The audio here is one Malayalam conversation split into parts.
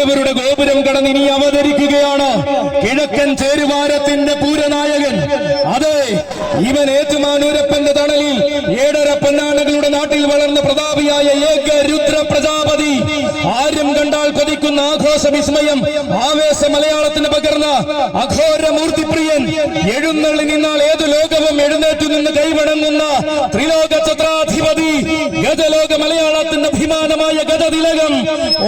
തേവരുടെ ഗോപുരം കടന്ന് ഇനി അവതരിക്കുകയാണ് കിഴക്കൻ ചേരുവാരത്തിന്റെ പൂരനായകൻ. അതെ, ഇവൻ ഏറ്റുമാനൂരപ്പന്റെ തണലിൽ 7.5 പൊന്നാനകളുടെ നാട്ടിൽ വളർന്ന പ്രതാപിയായ ഏക രുദ്ര പ്രജാപതി. ആരും കണ്ടാൽ കൊതിക്കുന്ന ആഘോഷ വിസ്മയം, ആവേശ മലയാളത്തിന് പകർന്ന അഘോരമൂർത്തിപ്രിയൻ. എഴുന്നള്ളി നിന്നാൽ ഏതു ലോകവും എഴുന്നേറ്റു നിന്ന് കൈവണങ്ങുന്ന ത്രിലോക ഛത്രാധിപതി, ഗജലോക മലയാളത്തിന്റെ അഭിമാനമായ ഗജതിലകം,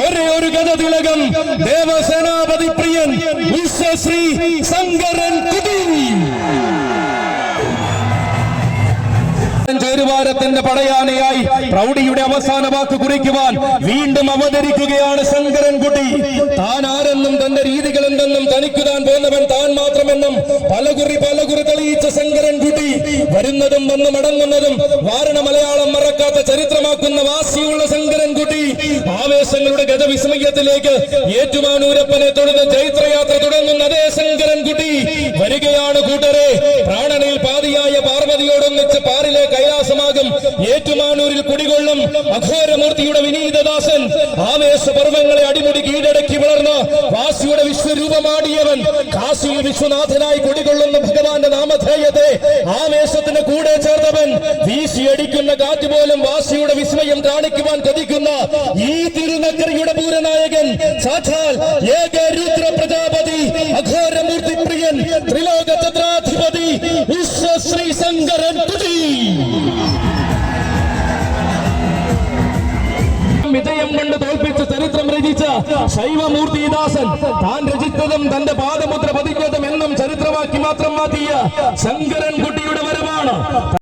ഒരേ ഒരു ഗജതിലകം, ദേവസേനാപതി പ്രിയൻ വിശ്വശ്രീ ശങ്കരൻ കുട്ടി. ചേരുവാരത്തിന്റെ പടയാനയായി പ്രൗഢിയുടെ അവസാന വാക്ക് കുറിക്കുവാൻ വീണ്ടും അവതരിക്കുകയാണ് ശങ്കരൻകുട്ടി. താൻ ആരെന്നും തന്റെ രീതികൾ എന്തെന്നും തനിക്കു താൻ പോന്നവൻ താൻ മാത്രമെന്നും പലകുറി തെളിയിച്ച ശങ്കരൻകുട്ടി വരുന്നതും വന്ന് മടങ്ങുന്നതും വാരണ മലയാളം മറക്കാത്ത ചരിത്രമാക്കുന്ന വാശിയുള്ള ശങ്കരൻകുട്ടി ആവേശങ്ങളുടെ ഗജവിസ്മയത്തിലേക്ക് ഏറ്റുമാനൂരപ്പനെ തൊഴുന്ന ചൈത്രയാത്ര തുടങ്ങുന്ന അതേ ശങ്കരൻകുട്ടി വരികയാണ് കൂട്ടരെ. പ്രാണനിൽ പാതിയായ പാർവതിയോടൊന്നിച്ച് പാറിലെ കൈലാസമാകും ഏറ്റുമാനൂരിൽ കുടികൊള്ളും അഘോരമൂർത്തിയുടെ വിനീതദാസൻ. ആവേശ പർവ്വങ്ങളെ അടിമുടി കീഴടക്കി വളർന്ന വാസിയുടെ വിശ്വരൂപമാടിയവൻ, കാശിയിൽ വിശ്വനാഥനായി കുടികൊള്ളുന്ന ഭഗവാന്റെ നാമധേയത്തെ ആവേശത്തിന് കൂടെ ചേർന്നവൻ. വീശിയടിക്കുന്ന കാറ്റ് പോലും വാസിയുടെ വിസ്മയം കാണിക്കുവാൻ കൊതിക്കുന്ന ഈ തിരുനക്കരയുടെ പൂരനായകൻ, സാക്ഷാൽ ഏക രുദ്ര പ്രജാപതി, അഘോരമൂർത്തി പ്രിയൻ, ത്രിലോക ഛത്രാധിപതി വിശ്വശ്രീ ശങ്കരൻ കുട്ടി. വിജയം കൊണ്ട് തോൽപ്പിച്ച് ചരിത്രം രചിച്ച ശൈവമൂർത്തിദാസൻ, താൻ രചിച്ചതും തന്റെ പാദമുദ്ര പതിഞ്ഞതും എന്നും ചരിത്രമാക്കി മാത്രം മാറ്റിയ ശങ്കരൻകുട്ടിയുടെ വരവാണ്.